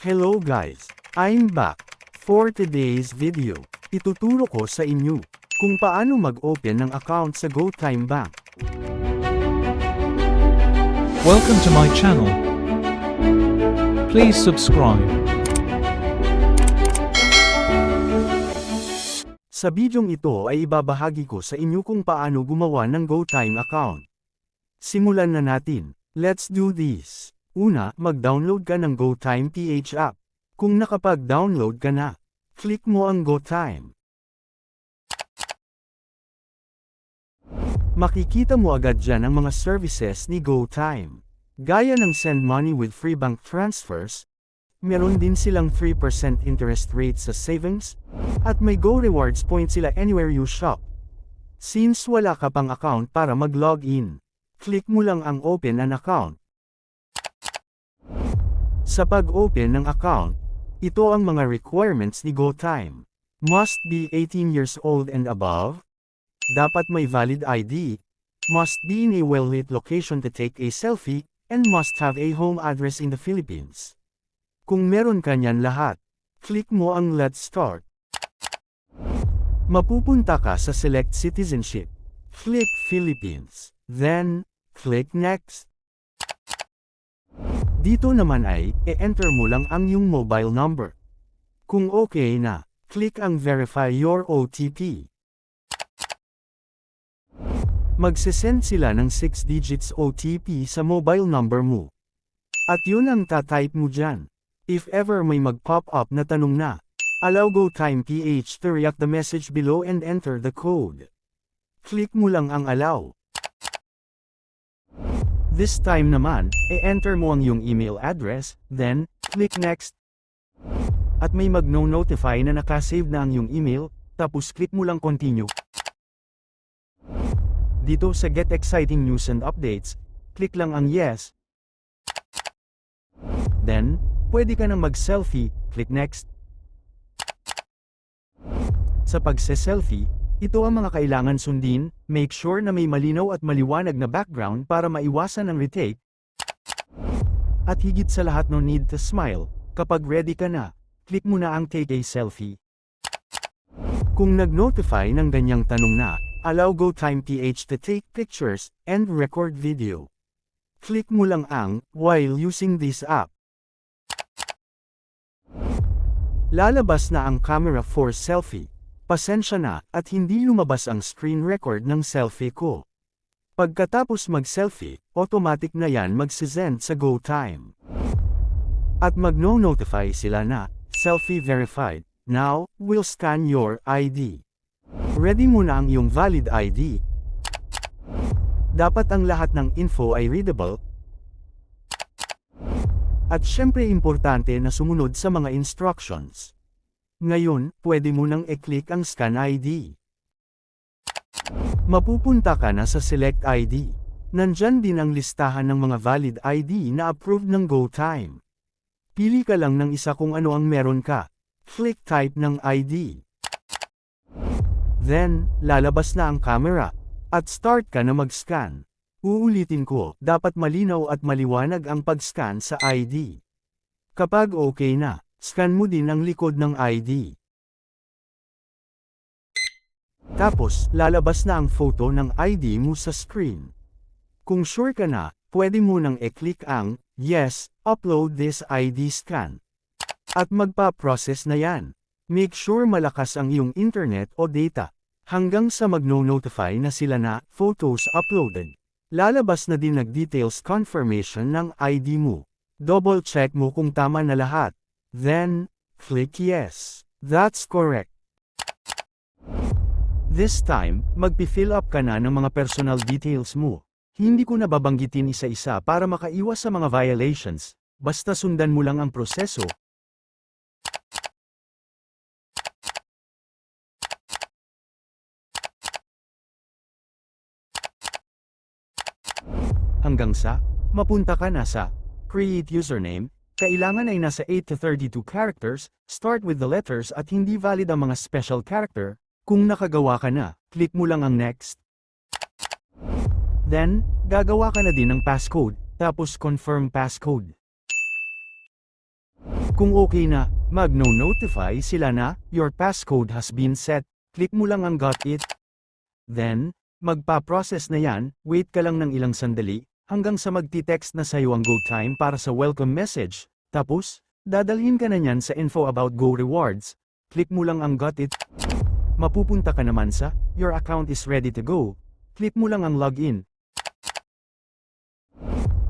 Hello guys! I'm back. For today's video, ituturo ko sa inyo kung paano mag-open ng account sa GoTime Bank. Welcome to my channel. Please subscribe. Sa bidyong ito ay ibabahagi ko sa inyo kung paano gumawa ng GoTime account. Simulan na natin. Let's do this. Una, mag-download ka ng GoTime PH app. Kung nakapag-download ka na, click mo ang GoTime. Makikita mo agad dyan ang mga services ni GoTime. Gaya ng send money with free bank transfers, meron din silang 3% interest rate sa savings, at may Go Rewards points sila anywhere you shop. Since wala ka pang account para mag-login, click mo lang ang Open an Account. Sa pag-open ng account, ito ang mga requirements ni GoTime. Must be 18 years old and above. Dapat may valid ID. Must be in a well-lit location to take a selfie, and must have a home address in the Philippines. Kung meron ka niyan lahat, click mo ang Let's Start. Mapupunta ka sa Select Citizenship. Click Philippines. Then, click Next. Dito naman ay, e-enter mo lang ang iyong mobile number. Kung okay na, click ang Verify Your OTP. Magsisend sila ng 6 digits OTP sa mobile number mo. At yun ang tatype mo dyan. If ever may mag-pop up na tanong na, allow GoTime PH to react the message below and enter the code. Click mo lang ang allow. This time naman, e-enter mo ang iyong email address, then, click Next. At may mag-notify na nakasave na ang iyong email, tapos click mo lang Continue. Dito sa Get Exciting News and Updates, click lang ang Yes. Then, pwede ka nang mag-selfie, click Next. Sa pagse-selfie, ito ang mga kailangan sundin, make sure na may malinaw at maliwanag na background para maiwasan ang retake. At higit sa lahat no need to smile, kapag ready ka na, click mo na ang Take a Selfie. Kung nag-notify ng ganyang tanong na, allow GoTime PH to take pictures and record video. Click mo lang ang While using this app. Lalabas na ang camera for selfie. Pasensya na, at hindi lumabas ang screen record ng selfie ko. Pagkatapos mag-selfie, automatic na yan magsisend sa GoTime. At mag-notify sila na, selfie verified. Now, we'll scan your ID. Ready mo na ang iyong valid ID. Dapat ang lahat ng info ay readable. At syempre importante na sumunod sa mga instructions. Ngayon, pwede mo nang i-click ang Scan ID. Mapupunta ka na sa Select ID. Nandyan din ang listahan ng mga valid ID na approved ng GoTime. Pili ka lang ng isa kung ano ang meron ka. Click Type ng ID. Then, lalabas na ang camera. At start ka na mag-scan. Uulitin ko, dapat malinaw at maliwanag ang pag-scan sa ID. Kapag okay na, scan mo din ang likod ng ID. Tapos, lalabas na ang photo ng ID mo sa screen. Kung sure ka na, pwede mo nang i-click ang Yes, upload this ID scan. At magpa-process na yan. Make sure malakas ang iyong internet o data. Hanggang sa mag-notify na sila na photos uploaded. Lalabas na din nag-details confirmation ng ID mo. Double check mo kung tama na lahat. Then, click Yes. That's correct. This time, magpi-fill up ka na ng mga personal details mo. Hindi ko na babanggitin isa-isa para makaiwas sa mga violations. Basta sundan mo lang ang proseso. Hanggang sa, mapunta ka na sa Create Username. Kailangan ay nasa 8 to 32 characters, start with the letters at hindi valid ang mga special character. Kung nakagawa ka na, click mo lang ang Next. Then, gagawa ka na din ng passcode, tapos confirm passcode. Kung okay na, mag-no-notify sila na, your passcode has been set. Click mo lang ang got it. Then, magpa-process na yan, wait ka lang ng ilang sandali, hanggang sa magti-text na sa'yo ang GoTime para sa welcome message. Tapos, dadalhin ka na niyan sa info about Go Rewards. Click mo lang ang got it. Mapupunta ka naman sa, your account is ready to go. Click mo lang ang login.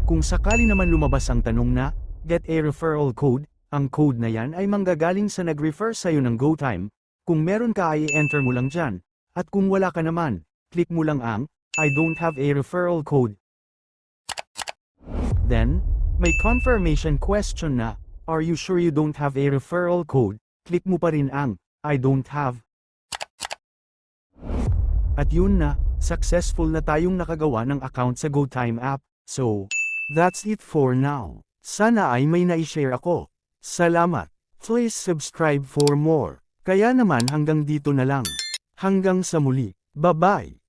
Kung sakali naman lumabas ang tanong na, get a referral code, ang code na yan ay manggagaling sa nag-refer sa'yo ng GoTime. Kung meron ka ay enter mo lang dyan. At kung wala ka naman, click mo lang ang, I don't have a referral code. Then, may confirmation question na, are you sure you don't have a referral code? Click mo pa rin ang, I don't have. At yun na, successful na tayong nakagawa ng account sa GoTime app. So, that's it for now. Sana ay may na-share ako. Salamat. Please subscribe for more. Kaya naman hanggang dito na lang. Hanggang sa muli. Bye-bye.